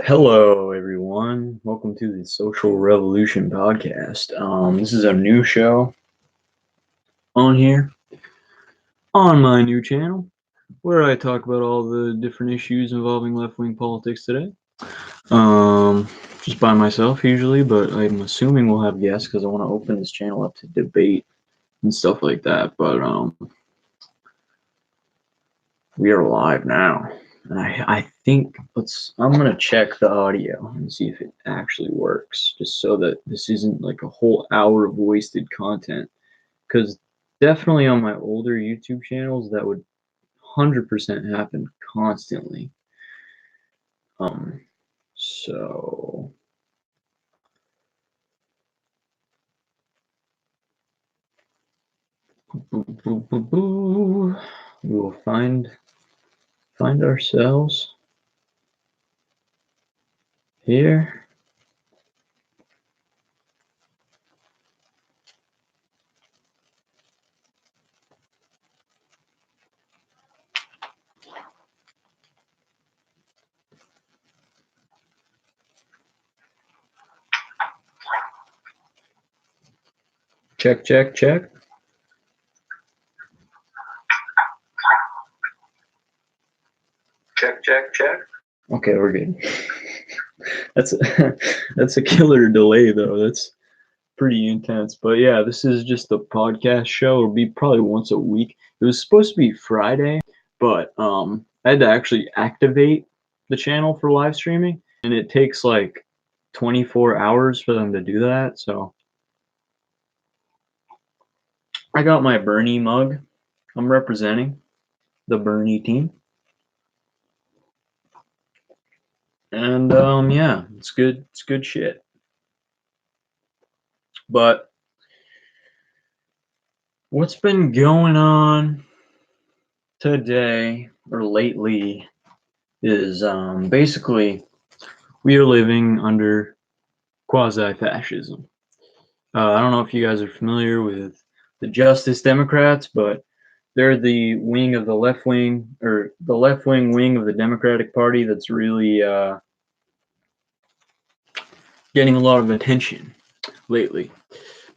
Hello, everyone. Welcome to the Social Revolution podcast. This is a new show on here on my new channel where I talk about all the different issues involving left-wing politics today. Just by myself usually, but I'm assuming we'll have guests because I want to open this channel up to debate and stuff like that. But we are live now. And I think I'm gonna check the audio and see if it actually works, just so that this isn't like a whole hour of wasted content. Because definitely on my older YouTube channels, that would 100% happen constantly. So we will find ourselves here. Check, check, check. Check, check, check. Okay, we're good. That's a killer delay though. That's pretty intense. But yeah, this is just a podcast show. It'll be probably once a week. It was supposed to be Friday, but I had to actually activate the channel for live streaming, and it takes like 24 hours for them to do that. So I got my Bernie mug. I'm representing the Bernie team. And yeah, it's good. It's good shit. But what's been going on today or lately is basically we are living under quasi-fascism. I don't know if you guys are familiar with the Justice Democrats, but they're the wing of the left wing, or the left-wing wing of the Democratic Party that's really getting a lot of attention lately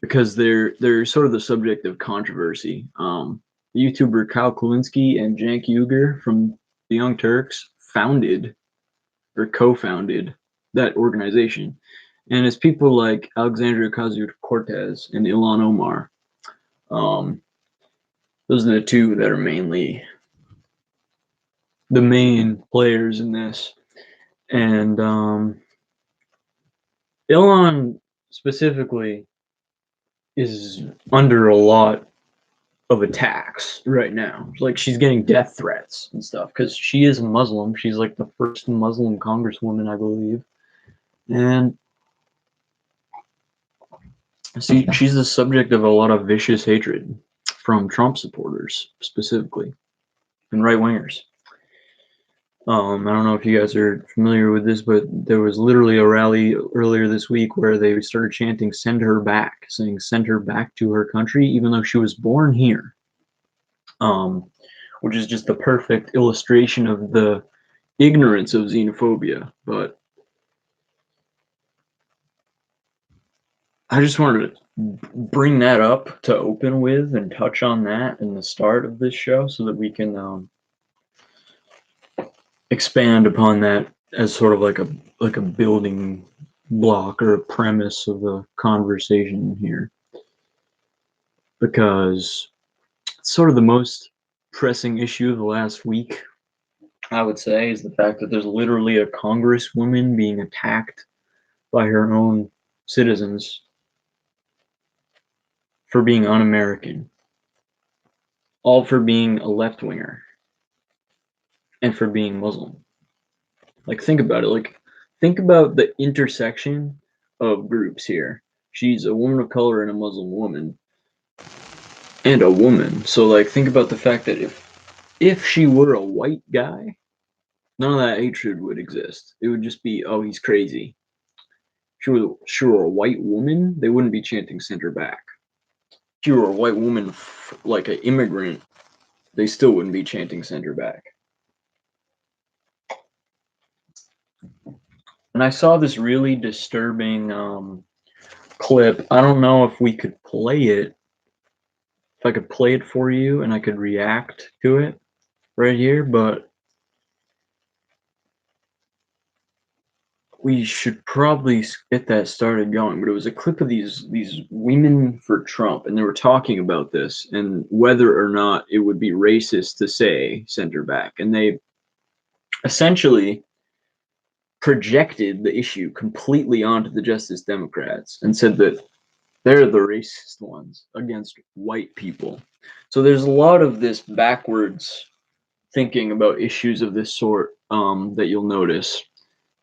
because they're sort of the subject of controversy. YouTuber Kyle Kulinski and Cenk Uygur from the Young Turks founded or co-founded that organization. And it's people like Alexandria Ocasio-Cortez and Ilhan Omar. Those are the two that are mainly the main players in this. And Ilhan specifically is under a lot of attacks right now. Like she's getting death threats and stuff because she is Muslim. She's like the first Muslim congresswoman, I believe. And see, she's the subject of a lot of vicious hatred from Trump supporters specifically and right wingers. I don't know if you guys are familiar with this, but there was literally a rally earlier this week where they started chanting "Send her back," saying "Send her back to her country," even though she was born here. Which is just the perfect illustration of the ignorance of xenophobia. But I just wanted to bring that up to open with and touch on that in the start of this show so that we can expand upon that as sort of like a building block or a premise of the conversation here, because it's sort of the most pressing issue of the last week, I would say, is the fact that there's literally a congresswoman being attacked by her own citizens for being un-American, all for being a left-winger and for being Muslim. Like, think about it. Like, think about the intersection of groups here. She's a woman of color and a Muslim woman and a woman. So, like, think about the fact that if she were a white guy, none of that hatred would exist. It would just be, oh, he's crazy. If she were a white woman, they wouldn't be chanting "Send her back." If she were a white woman, like an immigrant, they still wouldn't be chanting "Send her back." And I saw this really disturbing clip. I don't know if we could play it. If I could play it for you and I could react to it right here, but we should probably get that started going. But it was a clip of these women for Trump, and they were talking about this and whether or not it would be racist to say center back. And they essentially projected the issue completely onto the Justice Democrats and said that they're the racist ones against white people. So there's a lot of this backwards thinking about issues of this sort that you'll notice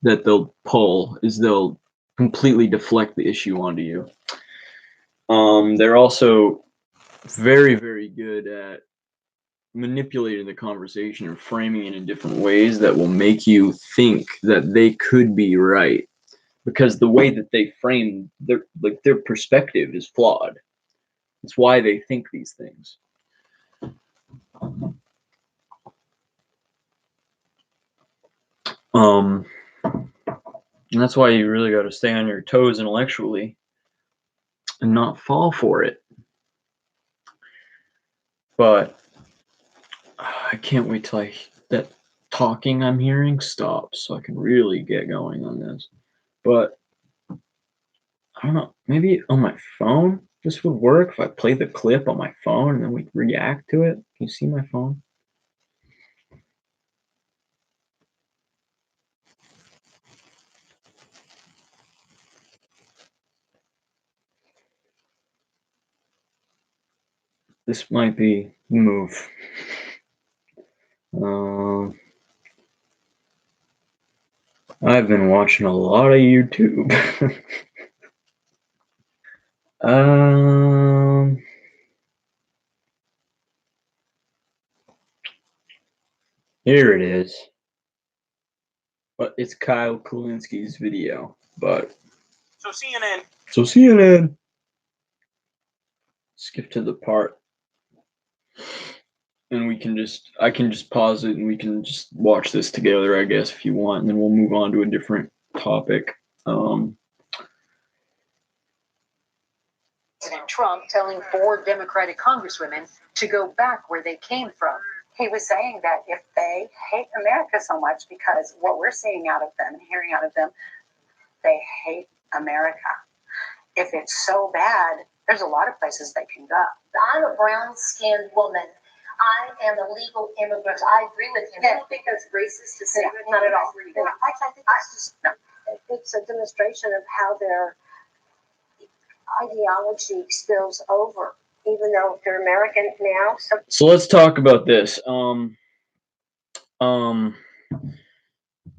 that they'll pull is they'll completely deflect the issue onto you. They're also very, very good at manipulating the conversation and framing it in different ways that will make you think that they could be right, because the way that they frame their perspective is flawed. It's why they think these things. And that's why you really got to stay on your toes intellectually and not fall for it. But I can't wait till that talking I'm hearing stops so I can really get going on this. But I don't know, maybe on my phone this would work if I play the clip on my phone and then we react to it. Can you see my phone? This might be the move. I've been watching a lot of YouTube. Here it is. But it's Kyle Kulinski's video. But so CNN. Skip to the part, and I can just pause it and we can just watch this together, I guess, if you want, and then we'll move on to a different topic. President Trump telling 4 Democratic congresswomen to go back where they came from. He was saying that if they hate America so much, because what we're seeing out of them and hearing out of them, they hate America. If it's so bad, there's a lot of places they can go. I'm a brown-skinned woman. I am a legal immigrant. I agree with him. I don't think that's racist to say. Not at all. I think it's a demonstration of how their ideology spills over, even though they're American now. So let's talk about this.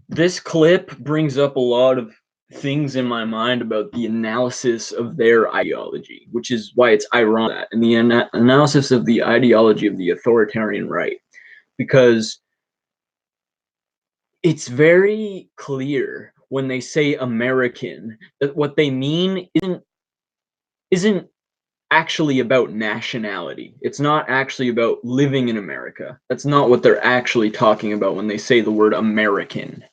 This clip brings up a lot of things in my mind about the analysis of their ideology, which is why it's ironic, and the analysis of the ideology of the authoritarian right, because it's very clear when they say American that what they mean isn't actually about nationality. It's not actually about living in America. That's not what they're actually talking about when they say the word American.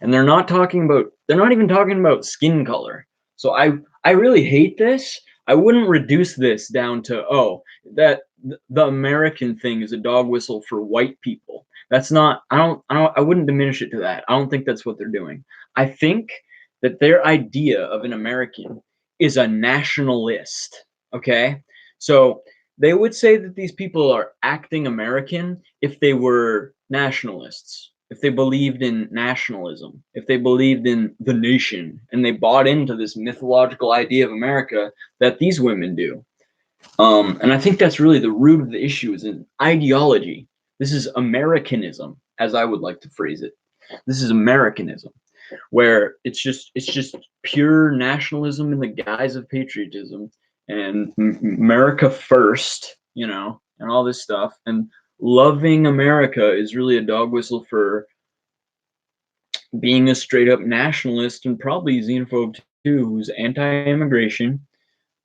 And they're not even talking about skin color. So I really hate this. I wouldn't reduce this down to, that the American thing is a dog whistle for white people. That's not, I wouldn't diminish it to that. I don't think that's what they're doing. I think that their idea of an American is a nationalist. Okay? So they would say that these people are acting American if they were nationalists, if they believed in nationalism, if they believed in the nation, and they bought into this mythological idea of America that these women do. And I think that's really the root of the issue, is an ideology. This is Americanism, as I would like to phrase it. This is Americanism, where it's just pure nationalism in the guise of patriotism and America first, and all this stuff. And loving America is really a dog whistle for being a straight up nationalist and probably xenophobe too, who's anti-immigration,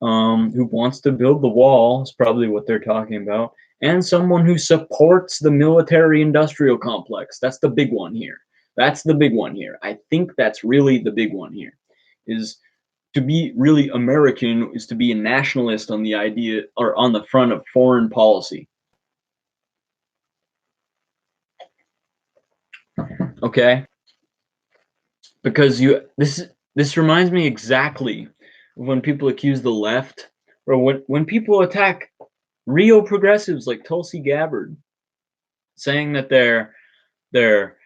who wants to build the wall is probably what they're talking about, and someone who supports the military-industrial complex. That's the big one here. That's the big one here. I think that's really the big one here. Is to be really American is to be a nationalist on the idea or on the front of foreign policy. Okay? Because this reminds me exactly of when people accuse the left or when people attack real progressives like Tulsi Gabbard, saying that they're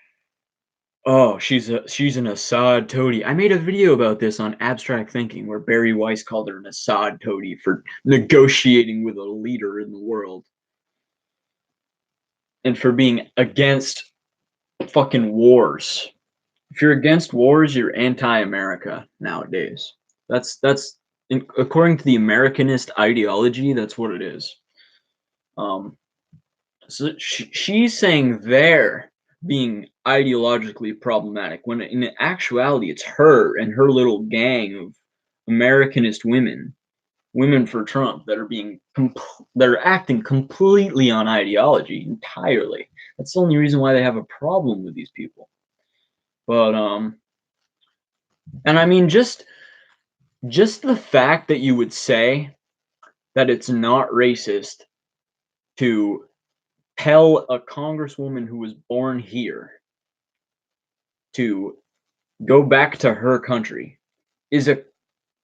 oh, she's an Assad toady. I made a video about this on Abstract Thinking where Barry Weiss called her an Assad toady for negotiating with a leader in the world and for being against fucking wars. If you're against wars, you're anti-America nowadays. That's according to the Americanist ideology, that's what it is. So she's saying they're being ideologically problematic when in actuality it's her and her little gang of Americanist women for Trump that are being that are acting completely on ideology entirely. That's the only reason why they have a problem with these people. But and I mean just the fact that you would say that it's not racist to tell a congresswoman who was born here to go back to her country is a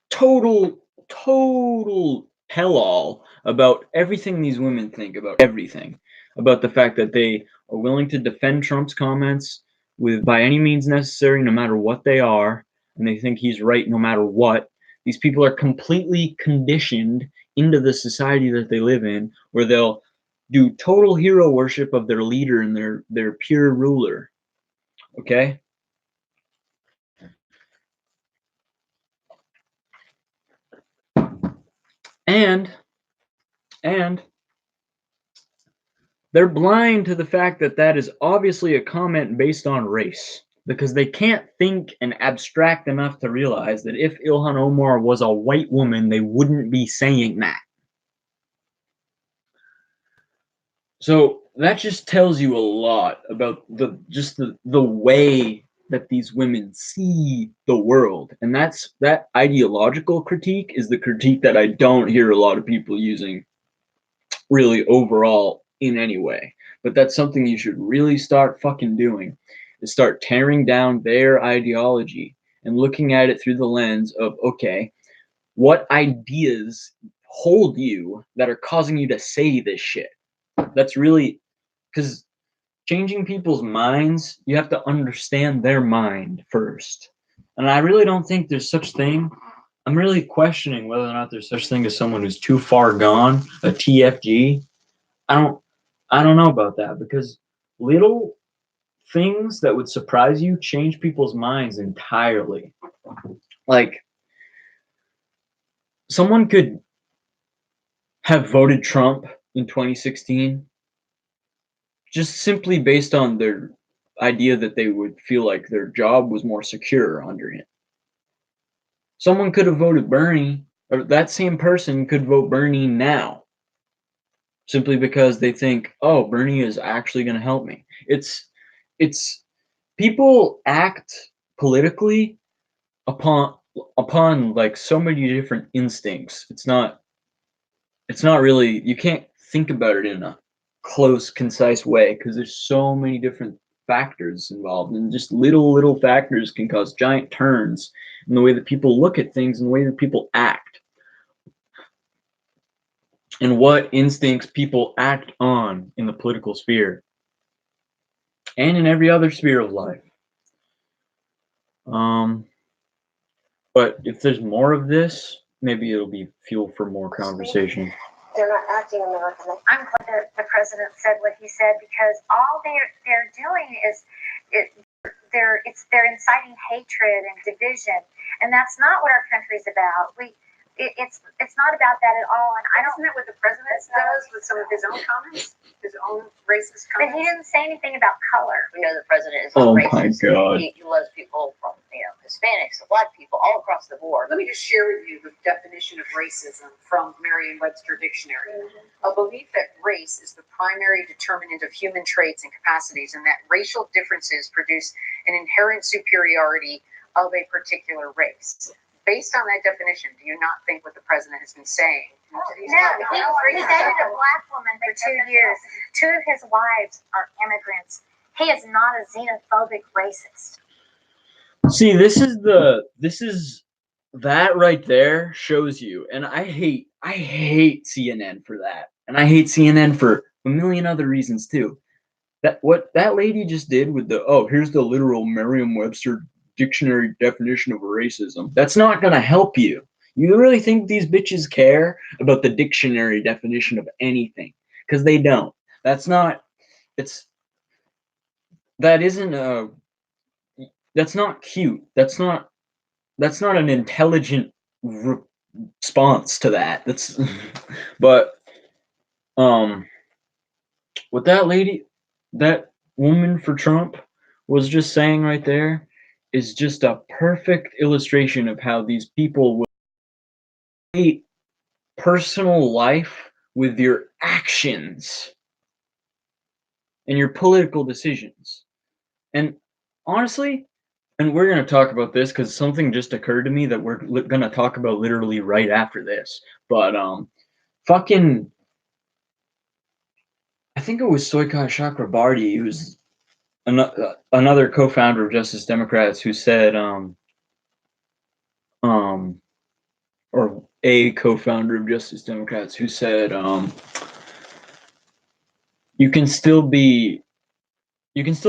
total tell-all about everything these women think about everything, about the fact that they are willing to defend Trump's comments with by any means necessary, no matter what they are, and they think he's right no matter what. These people are completely conditioned into the society that they live in, where they'll do total hero worship of their leader and their pure ruler. Okay? And they're blind to the fact that that is obviously a comment based on race, because they can't think and abstract enough to realize that if Ilhan Omar was a white woman, they wouldn't be saying that. So that just tells you a lot about the way that these women see the world. And that ideological critique is the critique that I don't hear a lot of people using really overall in any way. But that's something you should really start fucking doing, is start tearing down their ideology and looking at it through the lens of, okay, what ideas hold you that are causing you to say this shit? That's really, because changing people's minds, you have to understand their mind first. And I really don't think there's such thing. I'm really questioning whether or not there's such thing as someone who's too far gone, a TFG. I don't know about that, because little things that would surprise you change people's minds entirely. Like, someone could have voted Trump in 2016 just simply based on their idea that they would feel like their job was more secure under it. Someone could have voted Bernie, or that same person could vote Bernie now, simply because they think, oh, Bernie is actually going to help me. It's people act politically upon like so many different instincts. It's not really, you can't think about it in a close, concise way, because there's so many different factors involved, and just little factors can cause giant turns in the way that people look at things and the way that people act, and what instincts people act on in the political sphere and in every other sphere of life. But if there's more of this, maybe it'll be fuel for more conversation. They're not acting American. I'm glad that the president said what he said, because all they're doing is they're inciting hatred and division, and that's not what our country's about. It's not about that at all. And Isn't that what the president does with some of his own comments, his own racist but comments? he didn't say anything about color. We know the president is Oh not my racist. God. He loves people from, Hispanics, Black people, all across the board. Let me just share with you the definition of racism from Merriam-Webster Dictionary. A belief that race is the primary determinant of human traits and capacities, and that racial differences produce an inherent superiority of a particular race. Based on that definition, do you not think what the president has been saying? No, he dated a black woman for 2 years. 2 of his wives are immigrants. He is not a xenophobic racist. See, this is that right there shows you, and I hate CNN for that, and I hate CNN for a million other reasons too. That what that lady just did with the here's the literal Merriam-Webster dictionary definition of racism. That's not gonna help you. You really think these bitches care about the dictionary definition of anything? Because they don't. That's not. It's that isn't a. That's not cute. That's not an intelligent response to that. That's but what that woman for Trump was just saying right there is just a perfect illustration of how these people will hate personal life with your actions and your political decisions. And honestly, and we're going to talk about this because something just occurred to me that we're going to talk about literally right after this. But fucking, I think it was Soikat Chakrabarty, who's another co-founder of Justice Democrats, who said, or a co-founder of Justice Democrats, who said, you can still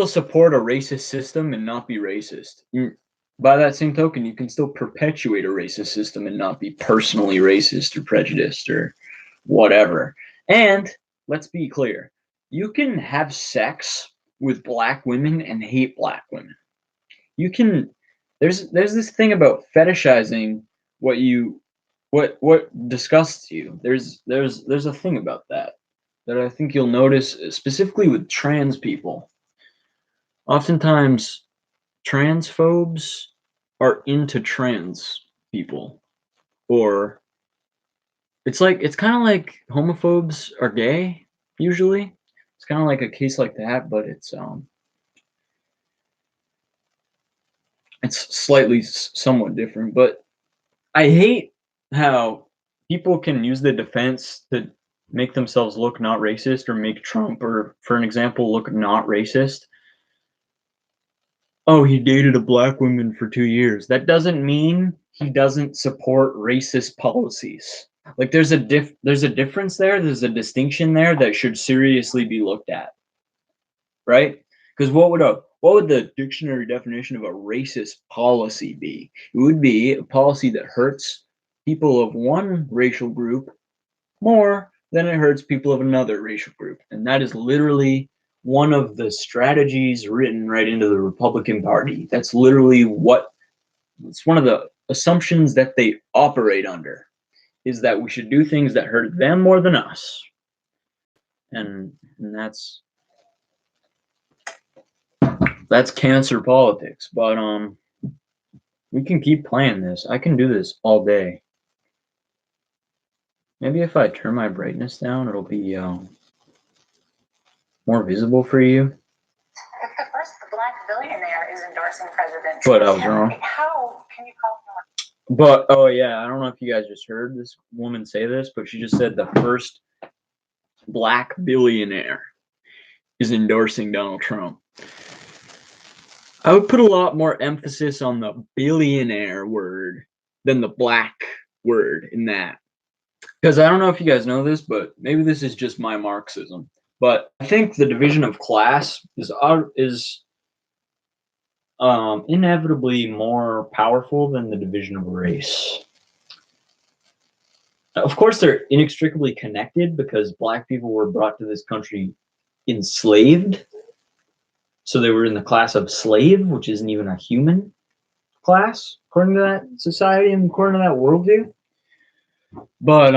support a racist system and not be racist. By that same token, you can still perpetuate a racist system and not be personally racist or prejudiced or whatever. And let's be clear, you can have sex with black women and hate black women. You can. There's this thing about fetishizing what disgusts you. There's a thing about that I think you'll notice specifically with trans people. Oftentimes, transphobes are into trans people, or it's kind of like homophobes are gay. Usually, it's kind of like a case like that, but it's slightly somewhat different. But I hate how people can use the defense to make themselves look not racist, or make Trump, or for an example, look not racist. Oh, he dated a black woman for 2 years. That doesn't mean he doesn't support racist policies. Like there's a difference there. There's a distinction there that should seriously be looked at, right? Because what would the dictionary definition of a racist policy be? It would be a policy that hurts people of one racial group more than it hurts people of another racial group, and that is literally one of the strategies written right into the Republican Party. That's literally it's one of the assumptions that they operate under, is that we should do things that hurt them more than us. And that's cancer politics. But we can keep playing this. I can do this all day. Maybe if I turn my brightness down, it'll be more visible for you. If the first black billionaire is endorsing President But Trump, I was wrong. how can you call him? But oh yeah, I don't know if you guys just heard this woman say this, but she just said the first black billionaire is endorsing Donald Trump. I would put a lot more emphasis on the billionaire word than the black word in that. Because I don't know if you guys know this, but maybe this is just my Marxism. But I think the division of class is inevitably more powerful than the division of race. Of course, they're inextricably connected because black people were brought to this country enslaved. So they were in the class of slave, which isn't even a human class, according to that society and according to that worldview. But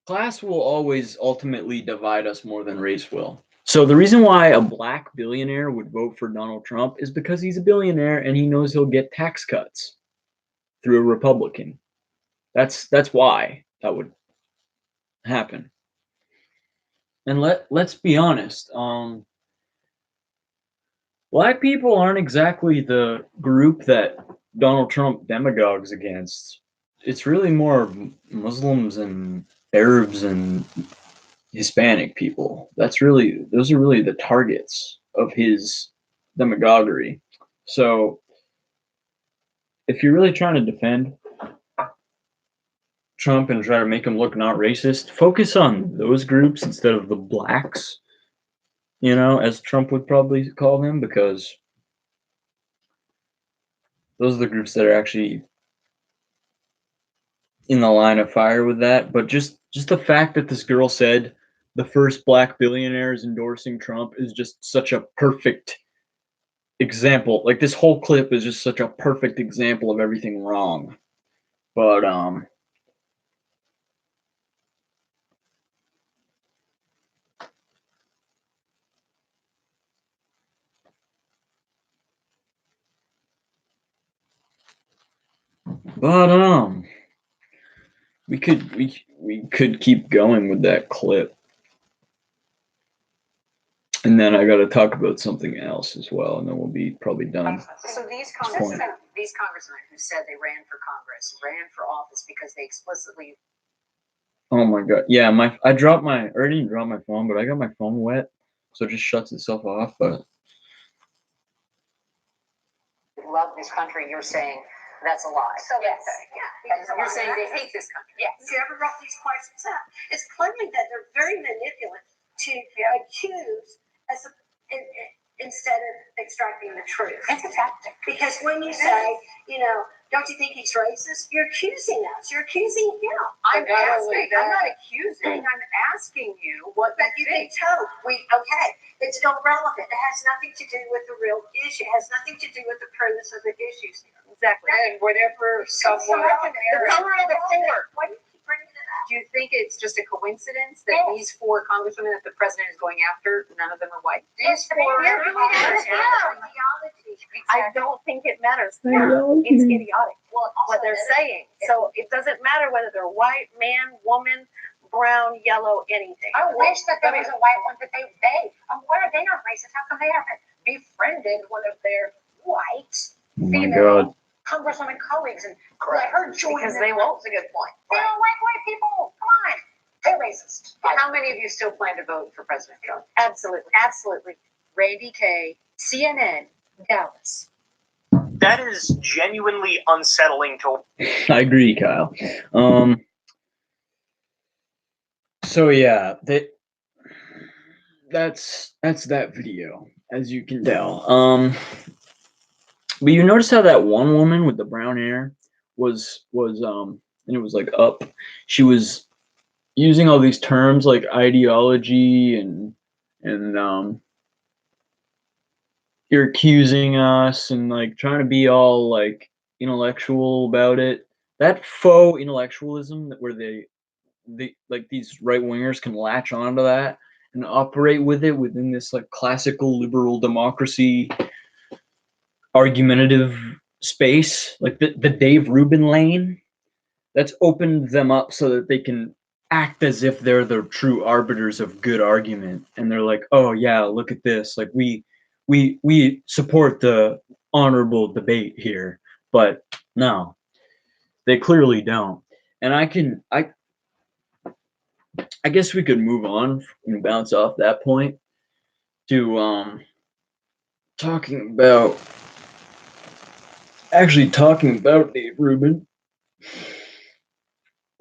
class will always ultimately divide us more than race will. So the reason why a black billionaire would vote for Donald Trump is because he's a billionaire and he knows he'll get tax cuts through a Republican. That's why that would happen. And let's be honest. Black people aren't exactly the group that Donald Trump demagogues against. It's really more Muslims and Arabs and Hispanic people. Those are really the targets of his demagoguery. So if you're really trying to defend Trump and try to make him look not racist, focus on those groups instead of the blacks, as Trump would probably call them, because those are the groups that are actually in the line of fire with that. But just the fact that this girl said the first black billionaire is endorsing Trump is just such a perfect example. Like, this whole clip is just such a perfect example of everything wrong. But we could keep going with that clip. And then I got to talk about something else as well, and then we'll be probably done. So these congressmen who said they ran for Congress, ran for office because they explicitly. Oh my God! Yeah, I already dropped my phone, but I got my phone wet, so it just shuts itself off. But love this country, you're saying that's a lie. So yes. You're saying they hate this country. Yes. Whoever brought these questions up, it's clearly that they're very manipulative to accuse instead of extracting the truth. It's a tactic. Because when you say, don't you think he's racist? You're accusing us. You're accusing him. I'm not accusing. I'm asking you what But you can tell. It's irrelevant. It has nothing to do with the real issue. It has nothing to do with the premise of the issues here. Exactly. And whatever someone. The color of the four. Why do you keep bringing it up? Do you think it's just a coincidence that these 4 congresswomen that the president is going after, none of them are white? These four. I don't think it matters. It's idiotic what they're saying. So it doesn't matter whether they're white, man, woman, brown, yellow, anything. I wish that there was a white one, but why are they not racist? How come they haven't befriended one of their white female congresswomen colleagues and let her join? Because they won't. That's a good point. They don't like white people. Come on. They're racist. How many of you still plan to vote for President Trump? Absolutely. Absolutely. Randy K, CNN, Dallas. That is genuinely unsettling to. I agree, Kyle. So yeah, that's that video, as you can tell. But you notice how that one woman with the brown hair was and it was like up. She was using all these terms like ideology and you're accusing us and like trying to be all like intellectual about it. That faux intellectualism where they like these right wingers can latch onto that and operate with it within this like classical liberal democracy argumentative space, like the Dave Rubin lane, that's opened them up so that they can act as if they're the true arbiters of good argument. And they're like, oh yeah, look at this. Like we support the honorable debate here, but no, they clearly don't. And I guess we could move on and bounce off that point to talking about Dave Rubin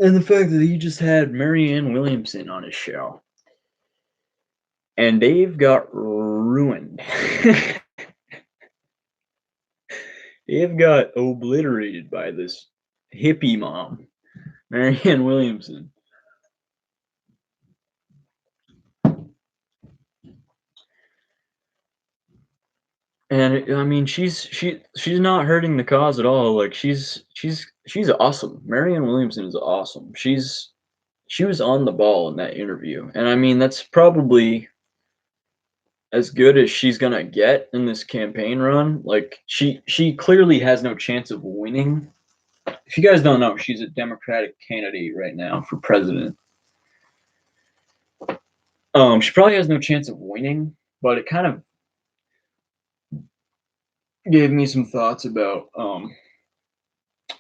and the fact that he just had Marianne Williamson on his show. And Dave got ruined. Dave got obliterated by this hippie mom, Marianne Williamson. And I mean, she's not hurting the cause at all. Like she's awesome. Marianne Williamson is awesome. She was on the ball in that interview, and I mean that's probably as good as she's gonna get in this campaign run. Like she clearly has no chance of winning. If you guys don't know, she's a Democratic candidate right now for president. She probably has no chance of winning, but it kind of gave me some thoughts about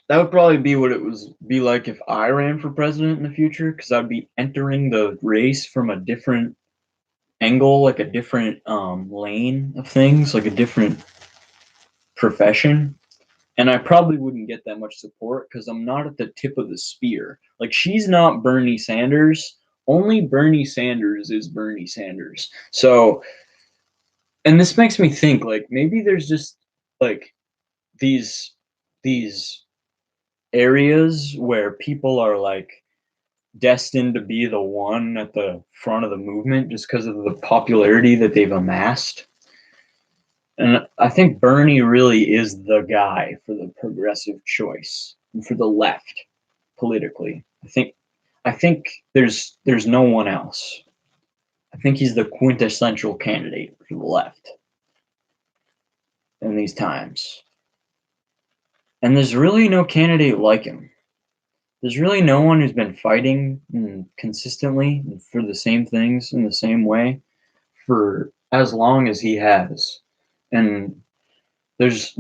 that would probably be what it was be like if I ran for president in the future, because I'd be entering the race from a different angle, like a different lane of things, like a different profession. And I probably wouldn't get that much support because I'm not at the tip of the spear. Like, she's not Bernie Sanders. Only Bernie Sanders is Bernie Sanders. So, and this makes me think, like, maybe there's just like these areas where people are like destined to be the one at the front of the movement just because of the popularity that they've amassed. And I think Bernie really is the guy for the progressive choice and for the left politically. I think there's no one else. I think he's the quintessential candidate for the left in these times. And there's really no candidate like him. There's really no one who's been fighting consistently for the same things in the same way for as long as he has. And there's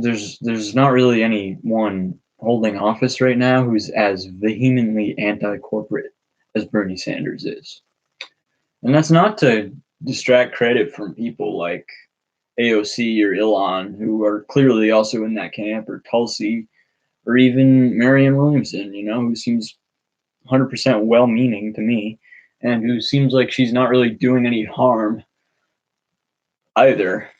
not really anyone holding office right now who's as vehemently anti-corporate as Bernie Sanders is. And that's not to distract credit from people like AOC or Elon, who are clearly also in that camp, or Tulsi, or even Marianne Williamson, who seems 100% well-meaning to me, and who seems like she's not really doing any harm either,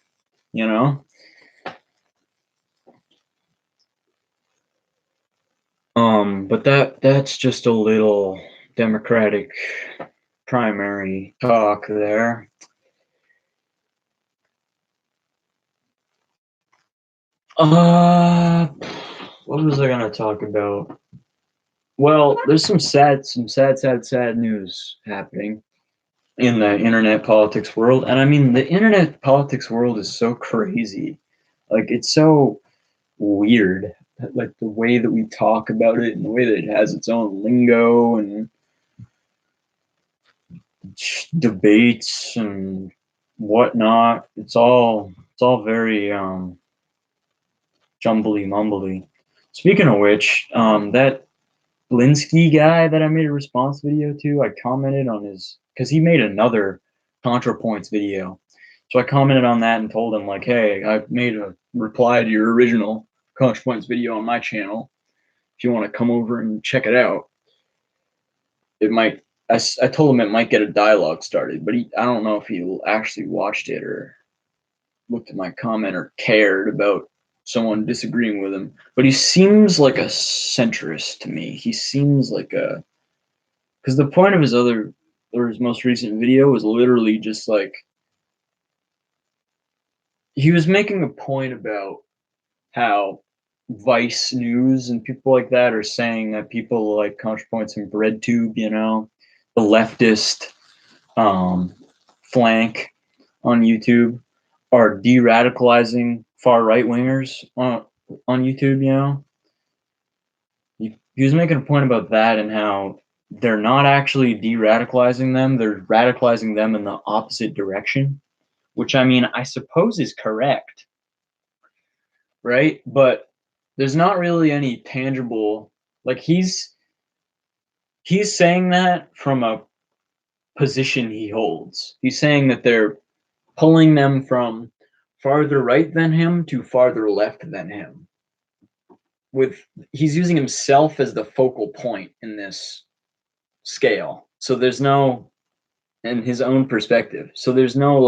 But that's just a little Democratic primary talk there. What was I gonna talk about? Well, there's some sad news happening in the internet politics world. And I mean, the internet politics world is so crazy. Like, it's so weird. Like, the way that we talk about it and the way that it has its own lingo and debates and whatnot. It's all very jumbly mumbly. Speaking of which, that Blinsky guy that I made a response video to, I commented on his, because he made another ContraPoints video. So I commented on that and told him, like, hey, I made a reply to your original ContraPoints video on my channel. If you want to come over and check it out, it might, I told him it might get a dialogue started, but I don't know if he actually watched it or looked at my comment or cared about someone disagreeing with him. But he seems like a centrist to me. He seems like because the point of his most recent video was literally just like, he was making a point about how Vice News and people like that are saying that people like ContraPoints and BreadTube, the leftist flank on YouTube, are de-radicalizing far right wingers on YouTube. He was making a point about that and how they're not actually de-radicalizing them, they're radicalizing them in the opposite direction, which, I mean, I suppose is correct, right? But there's not really any tangible, like, he's saying that from a position he holds. He's saying that they're pulling them from farther right than him to farther left than him. He's using himself as the focal point in this scale. So there's no, in his own perspective. So there is no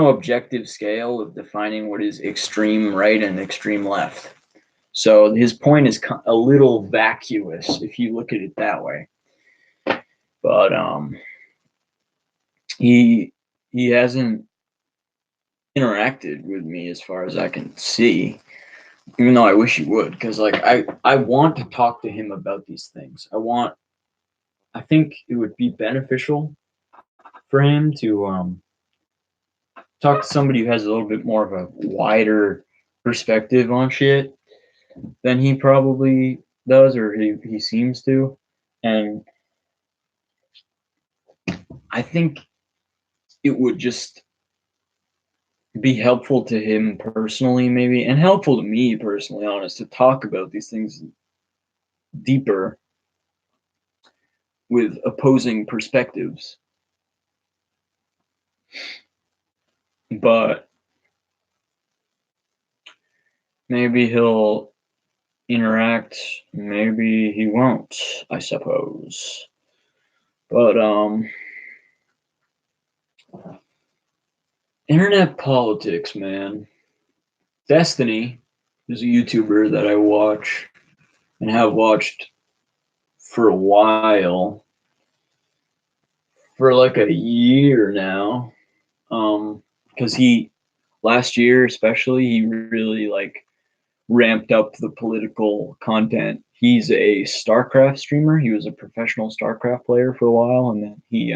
objective scale of defining what is extreme right and extreme left. So his point is a little vacuous if you look at it that way. But he hasn't interacted with me as far as I can see, even though I wish he would, because like I want to talk to him about these things. I think it would be beneficial for him to talk to somebody who has a little bit more of a wider perspective on shit than he probably does, or he seems to. And I think it would just be helpful to him personally, maybe, and helpful to me personally, honest, to talk about these things deeper with opposing perspectives. But maybe he'll interact, maybe he won't, I suppose. But internet politics, man. Destiny is a YouTuber that I watch and have watched for a while, for like a year now. Because he last year especially, he really like ramped up the political content. He's a StarCraft streamer. He was a professional StarCraft player for a while, and then he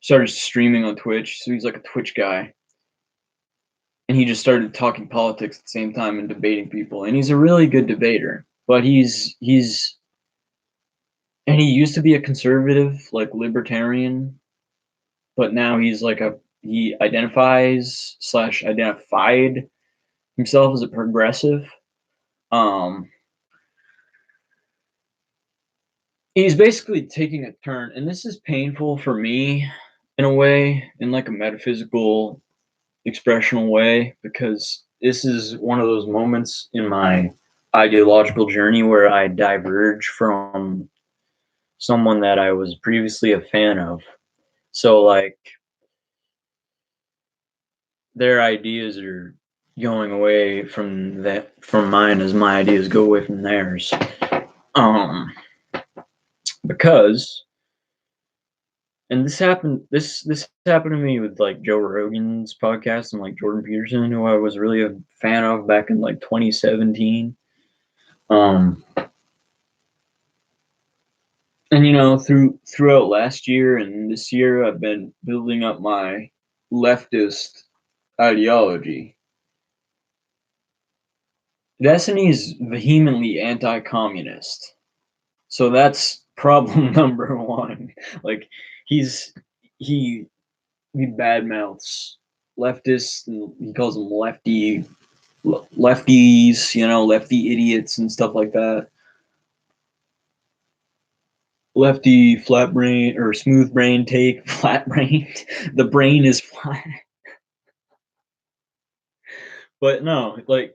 started streaming on Twitch. So he's like a Twitch guy, and he just started talking politics at the same time and debating people. And he's a really good debater. But he's and he used to be a conservative, like libertarian, but now he's like he identified himself as a progressive. He's basically taking a turn, and this is painful for me in a way, in like a metaphysical, expressional way, because this is one of those moments in my ideological journey where I diverge from someone that I was previously a fan of. So like their ideas are going away from mine as my ideas go away from theirs. Because and this happened to me with like Joe Rogan's podcast and like Jordan Peterson, who I was really a fan of back in like 2017. And you know, throughout last year and this year, I've been building up my leftist ideology. Destiny is vehemently anti-communist, so that's problem number one. Like he badmouths leftists, and he calls them lefties, you know, lefty idiots and stuff like that. Lefty flat brain or smooth brain take flat brain. The brain is flat. But no, like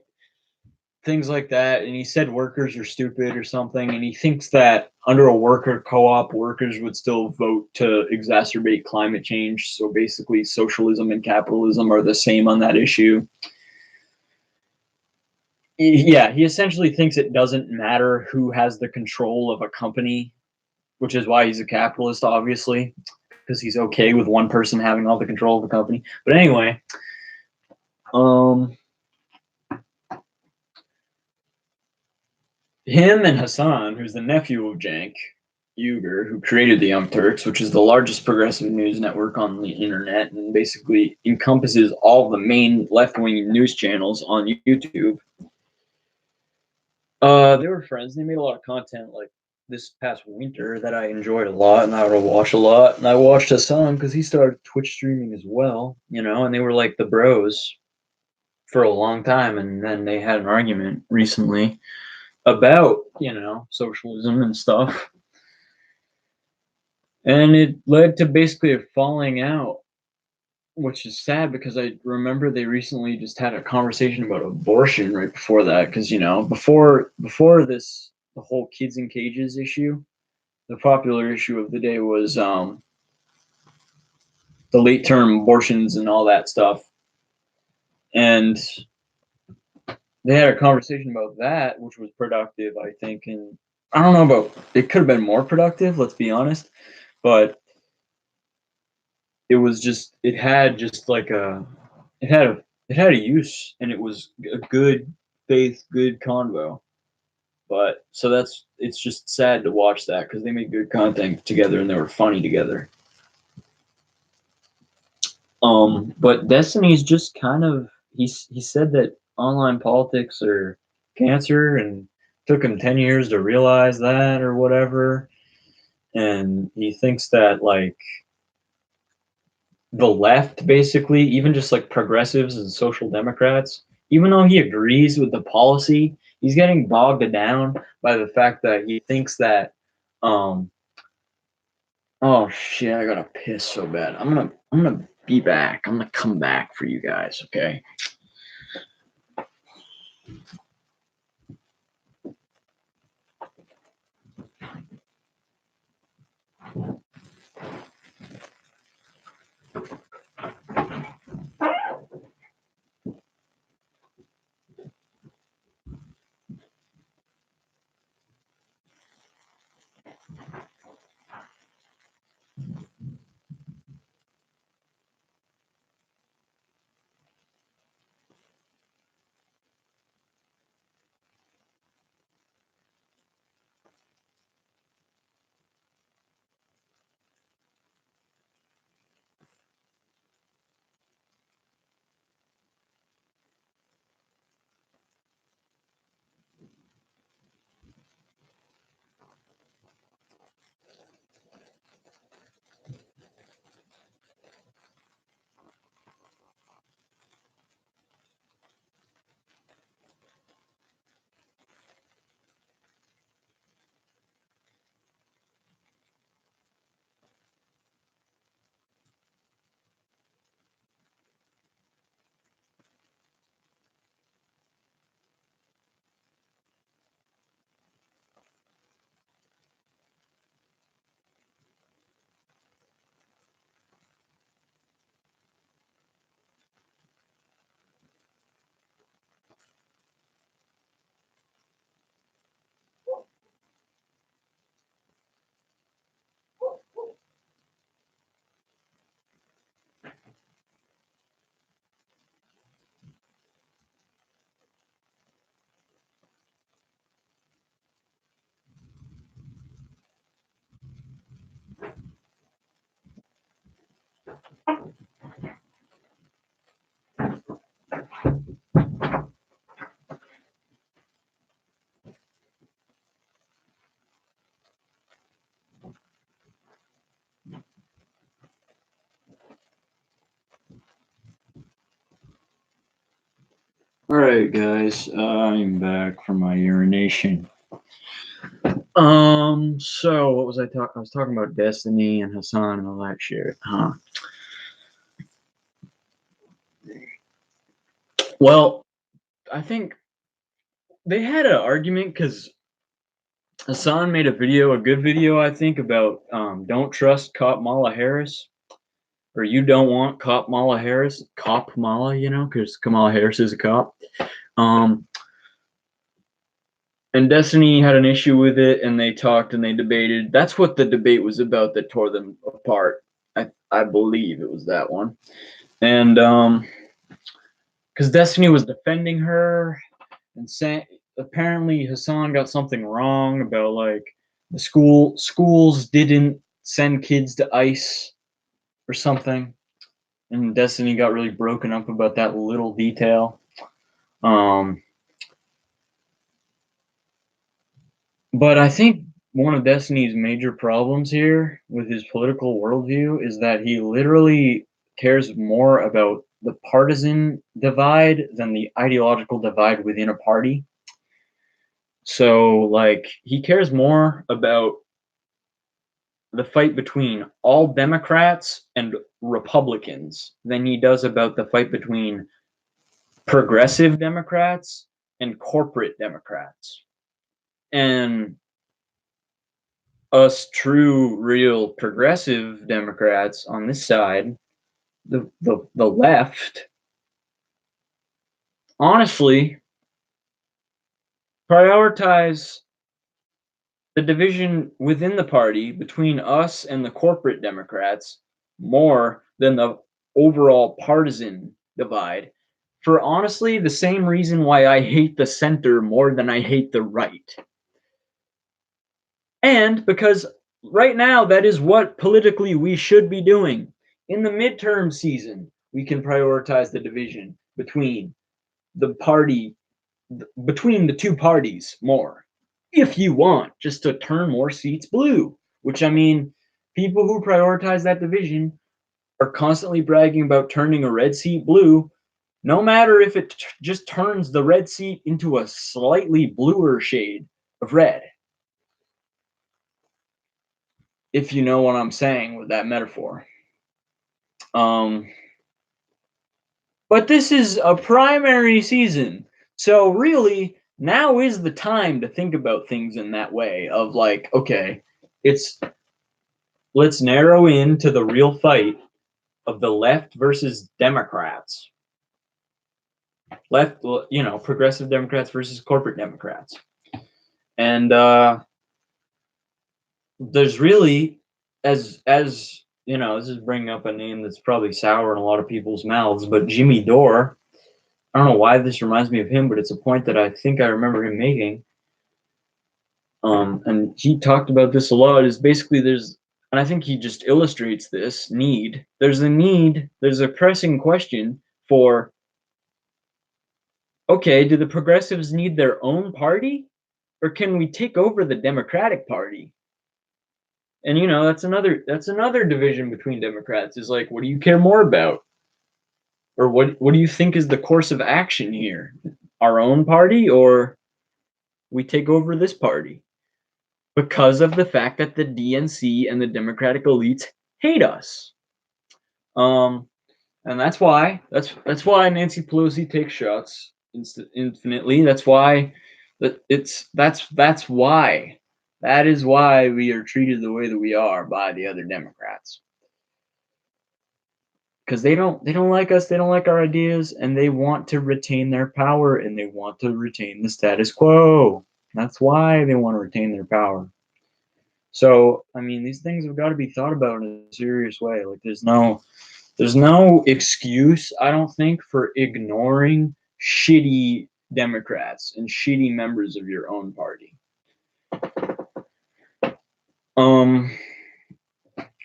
things like that. And he said workers are stupid or something. And he thinks that under a worker co-op, workers would still vote to exacerbate climate change. So basically, socialism and capitalism are the same on that issue. Yeah, he essentially thinks it doesn't matter who has the control of a company, which is why he's a capitalist, obviously, because he's okay with one person having all the control of the company. But anyway, him and Hassan, who's the nephew of Cenk Uygur, who created the Young Turks, which is the largest progressive news network on the internet and basically encompasses all the main left-wing news channels on YouTube. They were friends. They made a lot of content like this past winter that I enjoyed a lot and I would watch a lot. And I watched Hassan because he started Twitch streaming as well, you know, and they were like the bros for a long time. And then they had an argument recently about, you know, socialism and stuff. And it led to basically a falling out, which is sad because I remember they recently just had a conversation about abortion right before that. Because, you know, before this, the whole kids in cages issue, the popular issue of the day was the late term abortions and all that stuff. And they had a conversation about that, which was productive, I think. And I don't know about, it could have been more productive, let's be honest. But it was just, it had a use, and it was a good faith, good convo. But so it's just sad to watch that because they made good content together and they were funny together. But Destiny's just kind of, he said that online politics are cancer, and took him 10 years to realize that or whatever. and he thinks that like the left, basically, even just like progressives and social democrats, even though he agrees with the policy, he's getting bogged down by the fact that he thinks that oh shit, I gotta piss so bad. I'm gonna be back. I'm gonna come back for you guys, okay? All right, guys, I'm back from my urination. So what was I talking? I was talking about Destiny and Hassan and all that shit, huh? Well, I think they had an argument because Hassan made a good video, I think, about don't trust Kamala Harris, or you don't want Kamala Harris, Kamala, you know, because Kamala Harris is a cop. And Destiny had an issue with it, and they talked and they debated. That's what the debate was about that tore them apart. I believe it was that one. And because Destiny was defending her and saying apparently Hassan got something wrong about like the schools didn't send kids to ICE or something, and Destiny got really broken up about that little detail. But I think one of Destiny's major problems here with his political worldview is that he literally cares more about the partisan divide than the ideological divide within a party. So, like, he cares more about the fight between all Democrats and Republicans than he does about the fight between progressive Democrats and corporate Democrats. And us true, real progressive Democrats on this side, the left, honestly, prioritize the division within the party between us and the corporate Democrats more than the overall partisan divide, for honestly the same reason why I hate the center more than I hate the right. And because right now that is what politically we should be doing. In the midterm season, we can prioritize the division between the two parties more, if you want just to turn more seats blue, which I mean, people who prioritize that division are constantly bragging about turning a red seat blue, no matter if it just turns the red seat into a slightly bluer shade of red. If you know what I'm saying with that metaphor. But this is a primary season, so really now is the time to think about things in that way of like, okay, let's narrow in to the real fight of the left versus Democrats. Left, progressive Democrats versus corporate Democrats. And there's really, as you know, this is bringing up a name that's probably sour in a lot of people's mouths, but Jimmy Dore, I don't know why this reminds me of him, but it's a point that I think I remember him making. And he talked about this a lot, is basically and I think he just illustrates this need. There's a pressing question for, okay, do the progressives need their own party? Or can we take over the Democratic Party? And that's another division between Democrats, is like, what do you care more about? Or what do you think is the course of action here? Our own party, or we take over this party? Because of the fact that the DNC and the Democratic elites hate us. And that's why Nancy Pelosi takes shots infinitely. That's why that is why we are treated the way that we are by the other Democrats. Because they don't like us, they don't like our ideas, and they want to retain their power, and they want to retain the status quo. That's why they want to retain their power. So, I mean, these things have got to be thought about in a serious way. Like, there's no excuse, I don't think, for ignoring shitty Democrats and shitty members of your own party.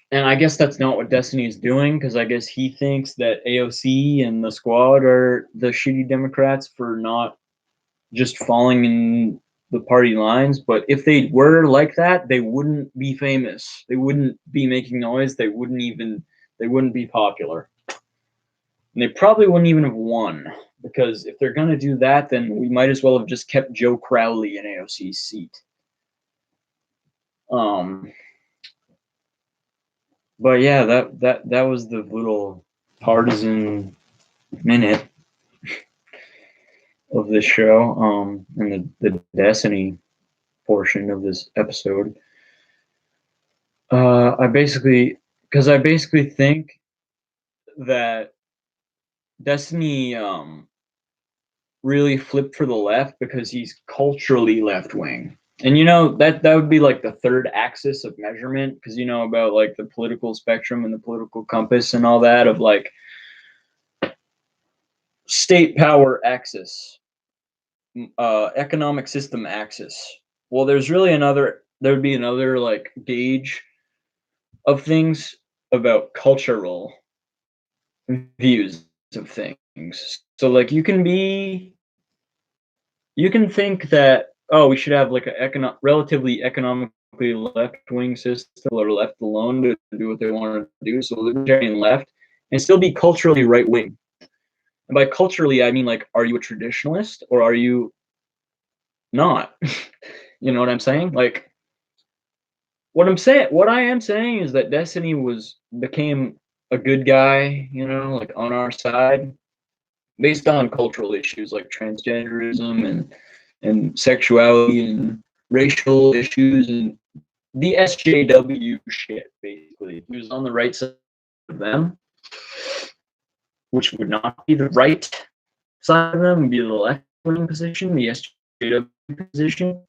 And I guess that's not what Destiny is doing, because I guess he thinks that AOC and the squad are the shitty Democrats for not just falling in the party lines. But if they were like that, they wouldn't be famous. They wouldn't be making noise. They wouldn't be popular. And they probably wouldn't even have won, because if they're going to do that, then we might as well have just kept Joe Crowley in AOC's seat. But yeah, that was the little partisan minute of this show, and the Destiny portion of this episode. I basically think that Destiny really flipped for the left because he's culturally left-wing. And that would be like the third axis of measurement, because about like the political spectrum and the political compass and all that, of like state power axis, economic system axis. Well, there'd be another like gauge of things about cultural views of things. So like you can think that, oh, we should have like a relatively economically left-wing system, or left alone to do what they want to do, so libertarian left, and still be culturally right-wing. And by culturally, I mean, like, are you a traditionalist or are you not? You know what I'm saying? Like, what I am saying is that Destiny became a good guy, like on our side, based on cultural issues like transgenderism and sexuality and racial issues and the SJW shit, basically. He was on the right side of them, which would not be the right side of them, would be the left-wing position, the SJW position,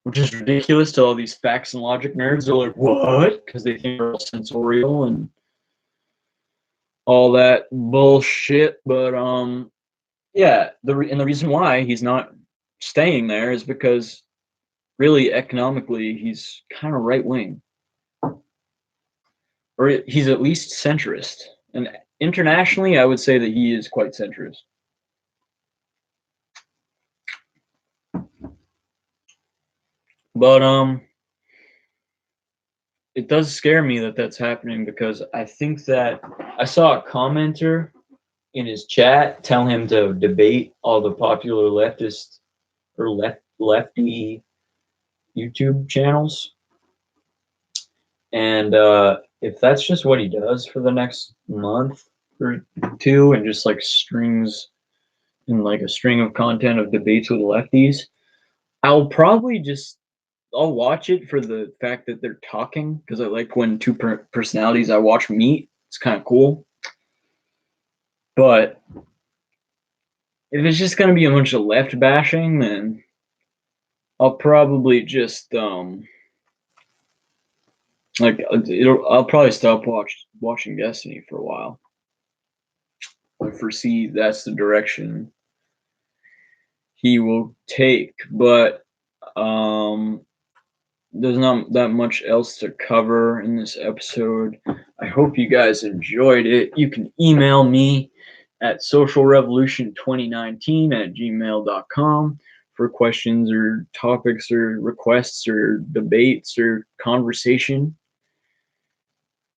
which is ridiculous to all these facts and logic nerds. They're like, what? Because they think they're all sensorial and all that bullshit. But yeah, the reason why he's not staying there is because really economically he's kind of right-wing, or he's at least centrist. And internationally, I would say that he is quite centrist. But it does scare me that that's happening, because I think that I saw a commenter in his chat tell him to debate all the popular leftist or lefty YouTube channels. And if that's just what he does for the next month or two, and just like strings in like a string of content of debates with lefties, I'll watch it for the fact that they're talking, because I like when two personalities I watch meet. It's kind of cool. But if it's just gonna be a bunch of left bashing, then I'll probably just I'll probably stop watching Destiny for a while. I foresee that's the direction he will take, but there's not that much else to cover in this episode. I hope you guys enjoyed it. You can email me at socialrevolution2019@gmail.com for questions or topics or requests or debates or conversation.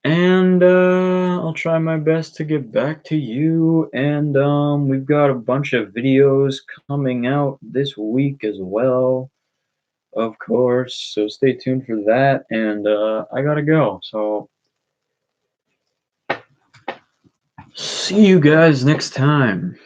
And I'll try my best to get back to you. And we've got a bunch of videos coming out this week as well, of course. So stay tuned for that. And I gotta go. So see you guys next time.